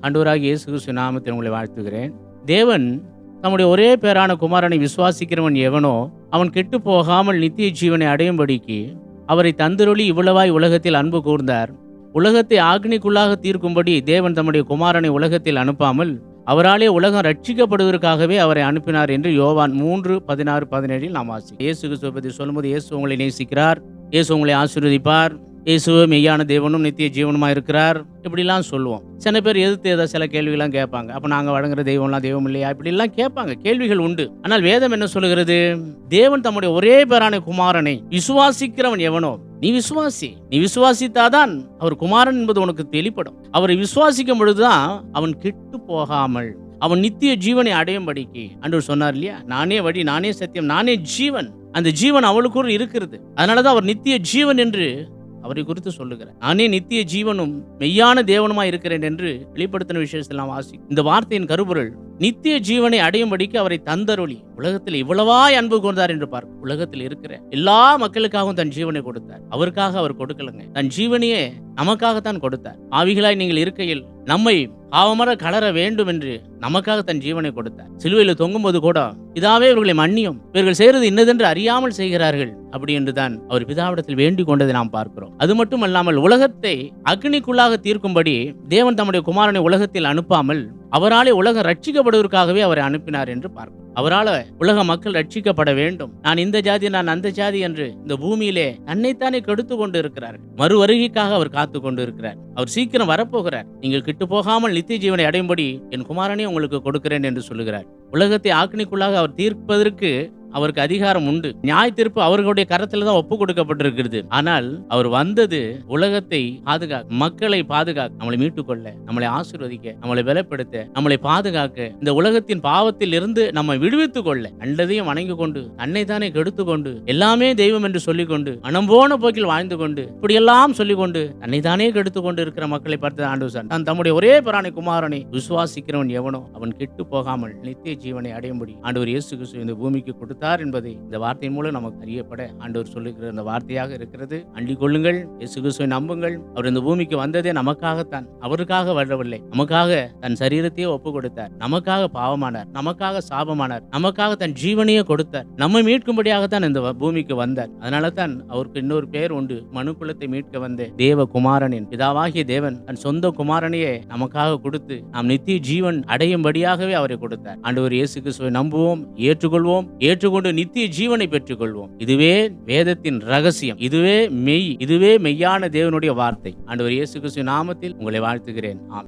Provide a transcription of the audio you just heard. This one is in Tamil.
ஆண்டவராகிய இயேசு கிறிஸ்து நாமத்தில் உங்களை வாழ்த்துகிறேன். தேவன் தம்முடைய ஒரே பேரான குமாரனை விசுவாசிக்கிறவன் எவனோ அவன் கெட்டு போகாமல் நித்திய ஜீவனை அடையும்படிக்கு அவரை தந்தருளி இவ்வளவாய் உலகத்தில் அன்பு கூர்ந்தார். உலகத்தை ஆக்னிக்குள்ளாக தீர்க்கும்படி தேவன் தம்முடைய குமாரனை உலகத்தில் அனுப்பாமல் அவராலே உலகம் ரட்சிக்கப்படுவதற்காகவே அவரை அனுப்பினார் என்று யோவான் 3:16-17 நாம் வாசிக்கிறோம். இயேசு கிறிஸ்துவை பற்றி சொல்லும்போது இயேசு உங்களை நேசிக்கிறார், இயேசு உங்களை ஆசீர்வதிப்பார், இயேசு மெய்யான தேவனும் நித்திய ஜீவனுமா இருக்கிறார், இப்படிலாம் சொல்லுவோம். சில பேர் எதிர்த்து ஏதாவது சில கேள்விகள்லாம் கேட்பாங்க. அப்போ நாங்கள் வழங்குற தெய்வம்லாம் தெய்வம் இல்லையா, இப்படிலாம் கேட்பாங்க. கேள்விகள் உண்டு. ஆனால் வேதம் என்ன சொல்லுகிறது? தேவன் தம்முடைய ஒரே பேரான குமாரனை விசுவாசிக்கிறவன் எவனோ, நீ விசுவாசி, நீ விசுவாசித்தாதான் அவர் குமாரன் என்பது உனக்கு தெளிப்படும். அவரை விசுவாசிக்கும் பொழுதுதான் அவன் கெட்டு போகாமல் அவன் நித்திய ஜீவனை அடையும்படிக்கு ஆண்டவர் சொன்னார் இல்லையா, நானே வழி, நானே சத்தியம், நானே ஜீவன். அந்த ஜீவன் அவளுக்குள் இருக்கிறது. அதனாலதான் அவர் நித்திய ஜீவன் என்று அவரை குறித்து சொல்லுகிறார். நானே நித்திய ஜீவனும் மெய்யான தேவனுமாய் இருக்கிறேன் என்று வெளிப்படுத்தின விஷயத்தெல்லாம் வாசி. இந்த வார்த்தையின் கருப்பொருள் நித்திய ஜீவனை அடையும்படிக்கு அவரை தந்தருளி உலகத்தில் இவ்வளவாய் அன்பு கூர்ந்தார் என்று பார்க்கும். உலகத்தில் இருக்கிற எல்லா மக்களுக்காகவும் தன் ஜீவனை கொடுத்தார். அவருக்காக அவர் கொடுக்கலங்க, தன் ஜீவனையே நமக்காகத்தான் கொடுத்தார். ஆவிகளாய் நீங்கள் இருக்கையில் நம்மை பாவமர கலர வேண்டும் என்று நமக்காக தன் ஜீவனை கொடுத்தார். சிலுவையில் தொங்கும்போது கூட பிதாவே இவர்களை மன்னியும், இவர்கள் செய்வது இன்னதென்று அறியாமல் செய்கிறார்கள் அப்படி என்றுதான் அவர் பிதாவிடத்தில் வேண்டிக் கொண்டதை நாம் பார்க்கிறோம். அது மட்டுமல்லாமல் உலகத்தை அக்னிக்குள்ளாக தீர்க்கும்படி தேவன் தம்முடைய குமாரனை உலகத்தில் அனுப்பாமல் அவராலே உலகம் ரட்சிக்கப்படுவதற்காகவே அவரை அனுப்பினார் என்று பார்க்கிறோம். அவரால் உலக மக்கள் ரட்சிக்கப்பட வேண்டும். நான் இந்த ஜாதி, நான் அந்த ஜாதி என்று இந்த பூமியிலே தன்னைத்தானே கெடுத்து கொண்டு இருக்கிறார்கள். மறு வருகைக்காக அவர் காத்து கொண்டு இருக்கிறார். அவர் சீக்கிரம் வரப்போகிறார். நீங்கள் கிட்டு போகாமல் நித்திய ஜீவனை அடையும்படி என் குமாரனை உங்களுக்கு கொடுக்கிறேன் என்று சொல்லுகிறார். உலகத்தை ஆக்னிக்குள்ளாக அவர் தீர்ப்பதற்கு அவருக்கு அதிகாரம் உண்டு. நியாய தீர்ப்பு அவர்களுடைய கரத்தில் தான் ஒப்பு கொடுக்கப்பட்டிருக்கிறது. ஆனால் அவர் வந்தது உலகத்தை பாதுகாக்க, மக்களை பாதுகாக்க, நம்மளை மீட்டுக்கொள்ள, நம்மளை ஆசீர்வதிக்க, நம்மளை பலப்படுத்த, நம்மளை பாதுகாக்க, இந்த உலகத்தின் பாவத்தில் இருந்து நம்மை விடுவித்துக் கொள்ள, அண்டதையும் வணங்கி கொண்டு தன்னை தானே கெடுத்து கொண்டு எல்லாமே தெய்வம் என்று சொல்லிக் கொண்டு மனம் போன போக்கில் வாழ்ந்து கொண்டு இப்படியெல்லாம் சொல்லிக் கொண்டு தன்னை தானே கெடுத்து கொண்டு இருக்கிற மக்களை பார்த்து ஆண்டவர் தான் தம்முடைய ஒரே பேரான குமாரனை விசுவாசிக்கிறவன் எவனோ அவன் கெட்டு போகாமல் நித்திய ஜீவனை அடையும்படி ஆண்டவர் இயேசு கிறிஸ்து இந்த பூமிக்கு கொடுத்தார் என்பதை இந்த வார்த்தையின் மூலம் நமக்கு அறியப்பட ஆண்டவர் சொல்லுகிற இந்த வார்த்தையாக இருக்கிறது. அண்டிக் கொள்ளுங்கள், இயேசு கிறிஸ்துவை நம்புங்கள். அவர் இந்த பூமிக்கு வந்ததே நமக்காகத்தான், அவருக்காக வரவில்லை. நமக்காக தன் சரீரத்தையே ஒப்பு கொடுத்தார், நமக்காக பாவமானார், நமக்காக சாபமானார், நமக்காக தன் ஜீவனையே கொடுத்தார், நம்மை மீட்கும்படியாகத்தான் இந்த பூமிக்கு வந்தார். அதனால தான் அவருக்கு இன்னொரு பெயர் உண்டு, மனுக்குலத்தை மீட்க வந்த தேவ குமாரனின் பிதாவாகிய தேவன் தன் சொந்த குமாரனையே நமக்காக கொடுத்து நாம் நித்திய ஜீவன் அடையும்படியாகவே அவரை கொடுத்தார். ஆண்டவர் இயேசு கிறிஸ்துவை நம்புவோம், ஏற்றுக்கொள்வோம், ஏற்றுக்கொண்டு நித்திய ஜீவனை பெற்றுக் கொள்வோம். இதுவே வேதத்தின் ரகசியம், இதுவே மெய், இதுவே மெய்யான தேவனுடைய வார்த்தை. ஆண்டவர் இயேசு கிறிஸ்து நாமத்தில் உங்களை வாழ்த்துகிறேன். ஆமென்.